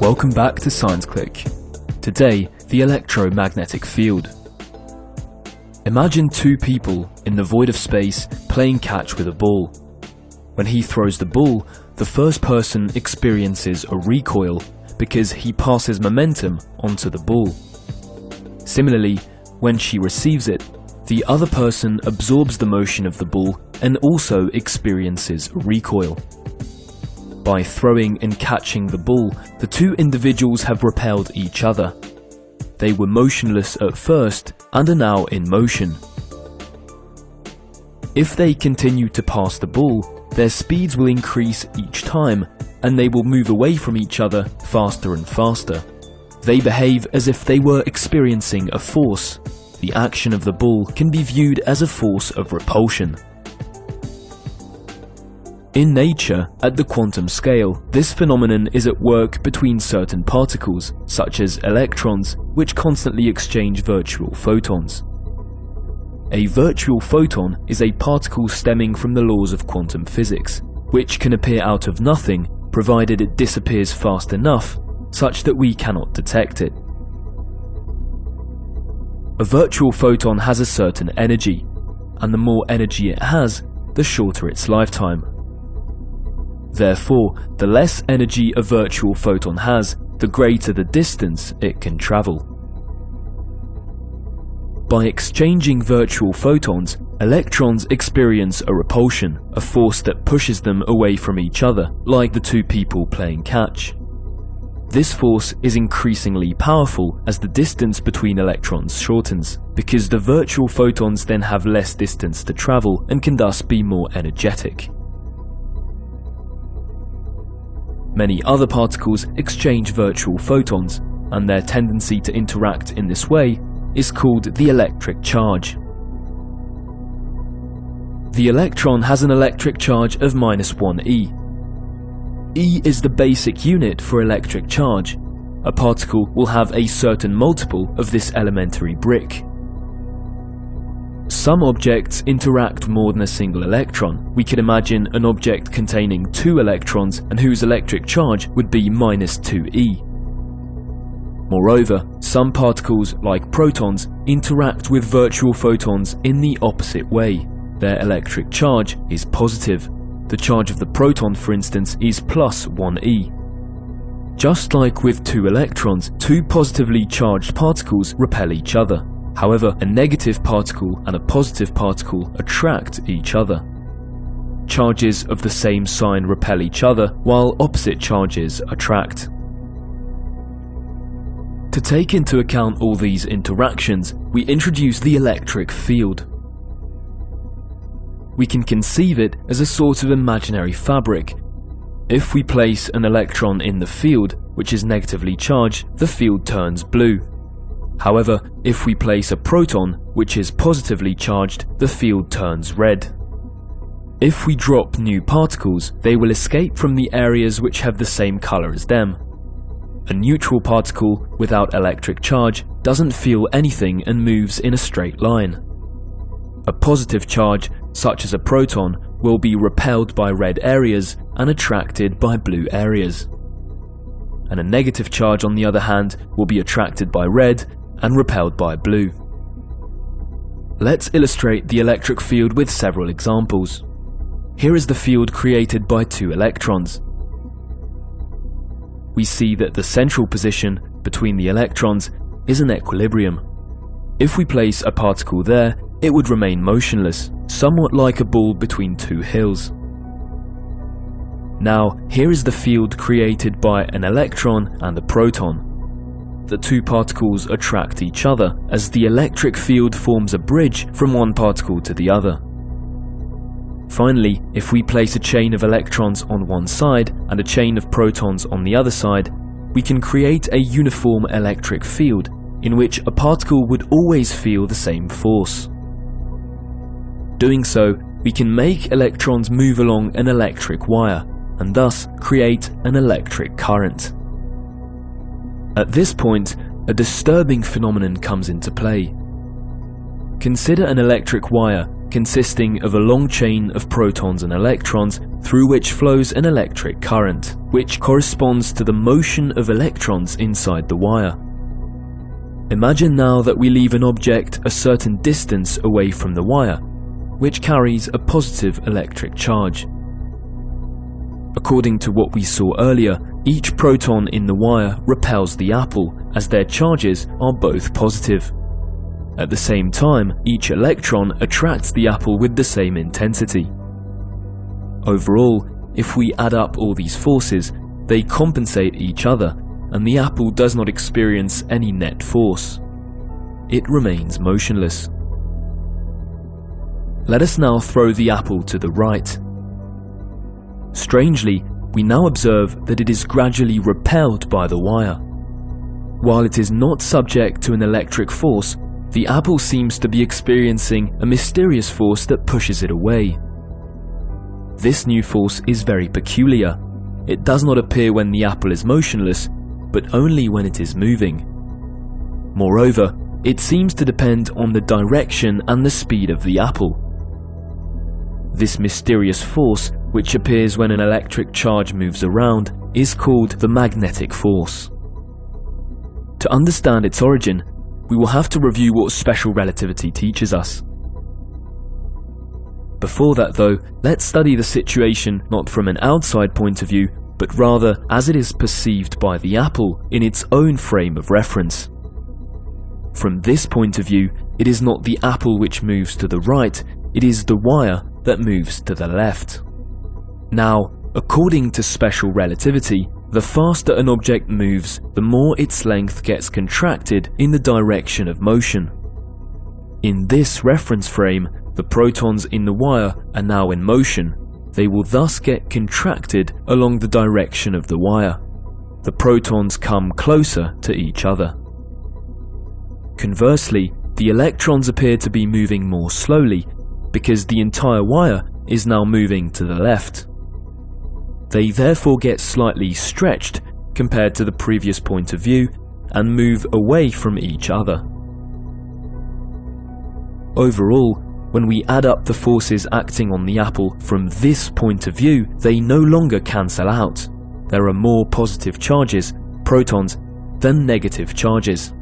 Welcome back to ScienceClic. Today, the electromagnetic field. Imagine two people in the void of space playing catch with a ball. When he throws the ball, the first person experiences a recoil because he passes momentum onto the ball. Similarly, when she receives it, the other person absorbs the motion of the ball and also experiences a recoil. By throwing and catching the ball, the two individuals have repelled each other. They were motionless at first and are now in motion. If they continue to pass the ball, their speeds will increase each time and they will move away from each other faster and faster. They behave as if they were experiencing a force. The action of the ball can be viewed as a force of repulsion. In nature, at the quantum scale, this phenomenon is at work between certain particles, such as electrons, which constantly exchange virtual photons. A virtual photon is a particle stemming from the laws of quantum physics, which can appear out of nothing provided it disappears fast enough such that we cannot detect it. A virtual photon has a certain energy, and the more energy it has, the shorter its lifetime. Therefore, the less energy a virtual photon has, the greater the distance it can travel. By exchanging virtual photons, electrons experience a repulsion, a force that pushes them away from each other, like the two people playing catch. This force is increasingly powerful as the distance between electrons shortens, because the virtual photons then have less distance to travel and can thus be more energetic. Many other particles exchange virtual photons, and their tendency to interact in this way is called the electric charge. The electron has an electric charge of -1 E is the basic unit for electric charge. A particle will have a certain multiple of this elementary brick. Some objects interact more than a single electron. We can imagine an object containing 2 electrons and whose electric charge would be -2 Moreover, some particles, like protons, interact with virtual photons in the opposite way. Their electric charge is positive. The charge of the proton, for instance, is +1 Just like with 2 electrons, 2 positively charged particles repel each other. However, a negative particle and a positive particle attract each other. Charges of the same sign repel each other, while opposite charges attract. To take into account all these interactions, we introduce the electric field. We can conceive it as a sort of imaginary fabric. If we place an electron in the field, which is negatively charged, the field turns blue. However, if we place a proton, which is positively charged, the field turns red. If we drop new particles, they will escape from the areas which have the same color as them. A neutral particle without electric charge doesn't feel anything and moves in a straight line. A positive charge, such as a proton, will be repelled by red areas and attracted by blue areas. And a negative charge, on the other hand, will be attracted by red and repelled by blue. Let's illustrate the electric field with several examples. Here is the field created by 2 electrons. We see that the central position between the electrons is an equilibrium. If we place a particle there, it would remain motionless, somewhat like a ball between 2 hills. Now, here is the field created by an electron and a proton. The 2 particles attract each other as the electric field forms a bridge from one particle to the other. Finally, if we place a chain of electrons on one side and a chain of protons on the other side, we can create a uniform electric field in which a particle would always feel the same force. Doing so, we can make electrons move along an electric wire and thus create an electric current. At this point, a disturbing phenomenon comes into play. Consider an electric wire consisting of a long chain of protons and electrons through which flows an electric current, which corresponds to the motion of electrons inside the wire. Imagine now that we leave an object a certain distance away from the wire, which carries a positive electric charge. According to what we saw earlier, each proton in the wire repels the apple as their charges are both positive. At the same time, each electron attracts the apple with the same intensity. Overall, if we add up all these forces, they compensate each other, and the apple does not experience any net force. It remains motionless. Let us now throw the apple to the right. Strangely, we now observe that it is gradually repelled by the wire. While it is not subject to an electric force, the apple seems to be experiencing a mysterious force that pushes it away. This new force is very peculiar. It does not appear when the apple is motionless, but only when it is moving. Moreover, it seems to depend on the direction and the speed of the apple. This mysterious force, which appears when an electric charge moves around, is called the magnetic force. To understand its origin, we will have to review what special relativity teaches us. Before that though, let's study the situation not from an outside point of view, but rather as it is perceived by the apple in its own frame of reference. From this point of view, it is not the apple which moves to the right, it is the wire that moves to the left. Now, according to special relativity, the faster an object moves, the more its length gets contracted in the direction of motion. In this reference frame, the protons in the wire are now in motion. They will thus get contracted along the direction of the wire. The protons come closer to each other. Conversely, the electrons appear to be moving more slowly because the entire wire is now moving to the left. They therefore get slightly stretched compared to the previous point of view and move away from each other. Overall, when we add up the forces acting on the apple from this point of view, they no longer cancel out. There are more positive charges, protons, than negative charges.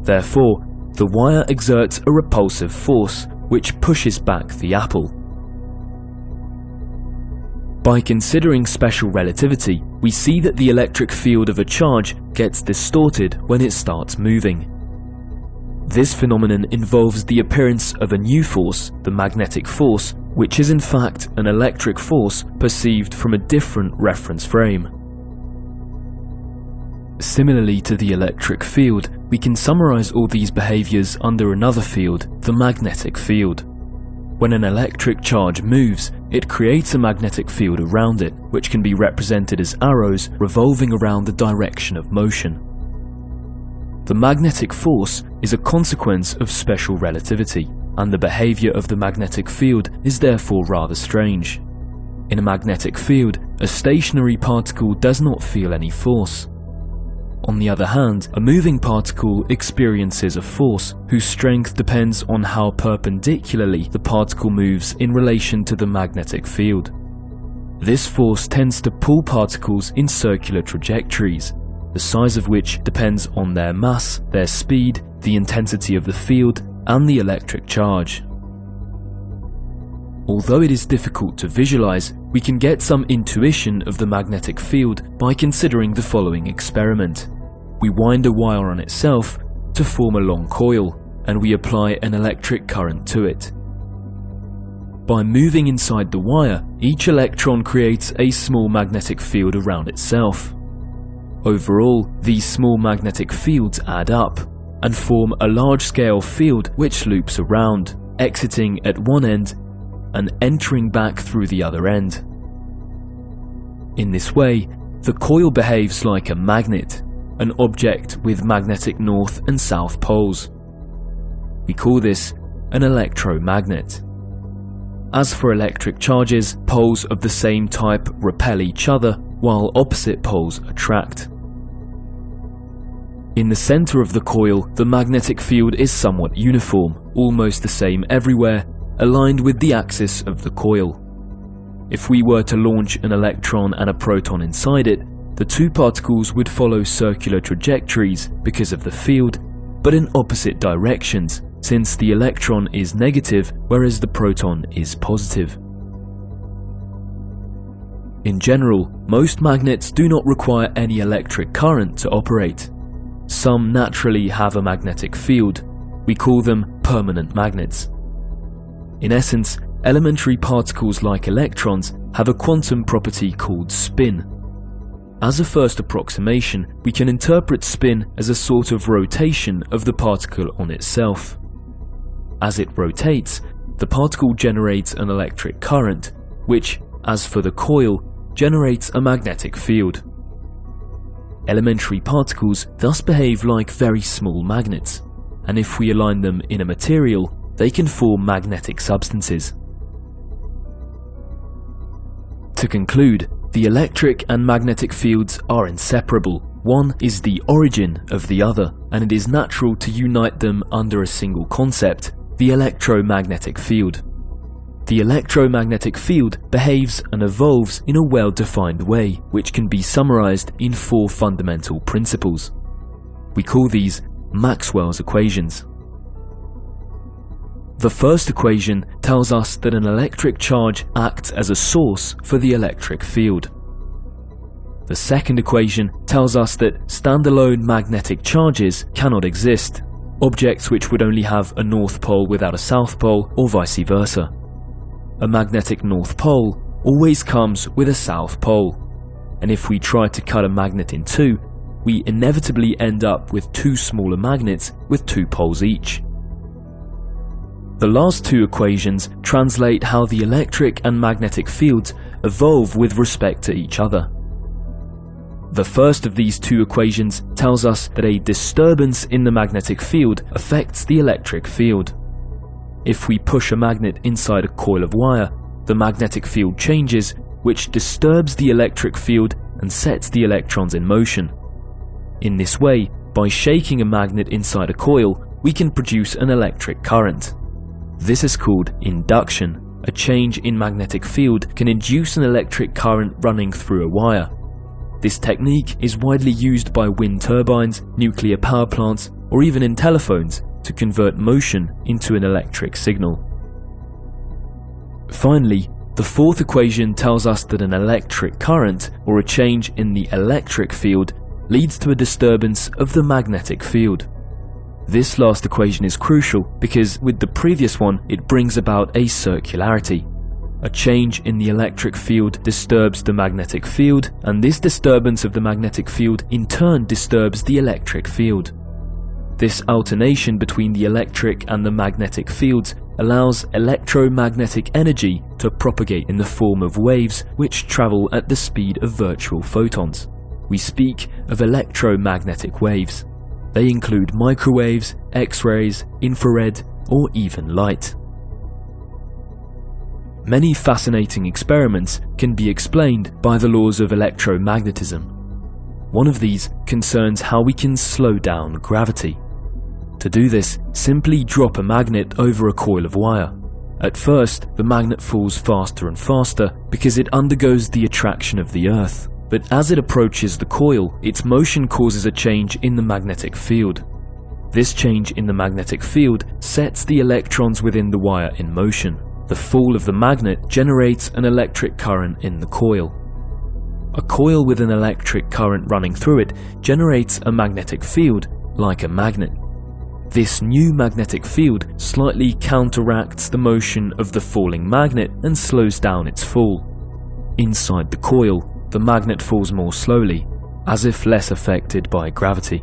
Therefore, the wire exerts a repulsive force which pushes back the apple. By considering special relativity, we see that the electric field of a charge gets distorted when it starts moving. This phenomenon involves the appearance of a new force, the magnetic force, which is in fact an electric force perceived from a different reference frame. Similarly to the electric field, we can summarize all these behaviors under another field, the magnetic field. When an electric charge moves, it creates a magnetic field around it, which can be represented as arrows revolving around the direction of motion. The magnetic force is a consequence of special relativity, and the behavior of the magnetic field is therefore rather strange. In a magnetic field, a stationary particle does not feel any force. On the other hand, a moving particle experiences a force whose strength depends on how perpendicularly the particle moves in relation to the magnetic field. This force tends to pull particles in circular trajectories, the size of which depends on their mass, their speed, the intensity of the field, and the electric charge. Although it is difficult to visualize, we can get some intuition of the magnetic field by considering the following experiment. We wind a wire on itself to form a long coil, and we apply an electric current to it. By moving inside the wire, each electron creates a small magnetic field around itself. Overall, these small magnetic fields add up and form a large-scale field which loops around, exiting at one end and entering back through the other end. In this way, the coil behaves like a magnet, an object with magnetic north and south poles. We call this an electromagnet. As for electric charges, poles of the same type repel each other, while opposite poles attract. In the center of the coil, the magnetic field is somewhat uniform, almost the same everywhere, aligned with the axis of the coil. If we were to launch an electron and a proton inside it, the two particles would follow circular trajectories because of the field, but in opposite directions, since the electron is negative whereas the proton is positive. In general, most magnets do not require any electric current to operate. Some naturally have a magnetic field. We call them permanent magnets. In essence, elementary particles like electrons have a quantum property called spin. As a first approximation, we can interpret spin as a sort of rotation of the particle on itself. As it rotates, the particle generates an electric current, which, as for the coil, generates a magnetic field. Elementary particles thus behave like very small magnets, and if we align them in a material, they can form magnetic substances. To conclude, the electric and magnetic fields are inseparable. One is the origin of the other, and it is natural to unite them under a single concept, the electromagnetic field. The electromagnetic field behaves and evolves in a well-defined way, which can be summarized in 4 fundamental principles. We call these Maxwell's equations. The first equation tells us that an electric charge acts as a source for the electric field. The second equation tells us that standalone magnetic charges cannot exist, objects which would only have a north pole without a south pole, or vice versa. A magnetic north pole always comes with a south pole, and if we try to cut a magnet in two, we inevitably end up with 2 smaller magnets with 2 poles each. The last 2 equations translate how the electric and magnetic fields evolve with respect to each other. The first of these 2 equations tells us that a disturbance in the magnetic field affects the electric field. If we push a magnet inside a coil of wire, the magnetic field changes, which disturbs the electric field and sets the electrons in motion. In this way, by shaking a magnet inside a coil, we can produce an electric current. This is called induction. A change in magnetic field can induce an electric current running through a wire. This technique is widely used by wind turbines, nuclear power plants, or even in telephones to convert motion into an electric signal. Finally, the fourth equation tells us that an electric current, or a change in the electric field, leads to a disturbance of the magnetic field. This last equation is crucial because with the previous one it brings about a circularity. A change in the electric field disturbs the magnetic field, and this disturbance of the magnetic field in turn disturbs the electric field. This alternation between the electric and the magnetic fields allows electromagnetic energy to propagate in the form of waves which travel at the speed of virtual photons. We speak of electromagnetic waves. They include microwaves, X-rays, infrared, or even light. Many fascinating experiments can be explained by the laws of electromagnetism. One of these concerns how we can slow down gravity. To do this, simply drop a magnet over a coil of wire. At first, the magnet falls faster and faster because it undergoes the attraction of the Earth. But as it approaches the coil, its motion causes a change in the magnetic field. This change in the magnetic field sets the electrons within the wire in motion. The fall of the magnet generates an electric current in the coil. A coil with an electric current running through it generates a magnetic field like a magnet. This new magnetic field slightly counteracts the motion of the falling magnet and slows down its fall. Inside the coil, the magnet falls more slowly, as if less affected by gravity.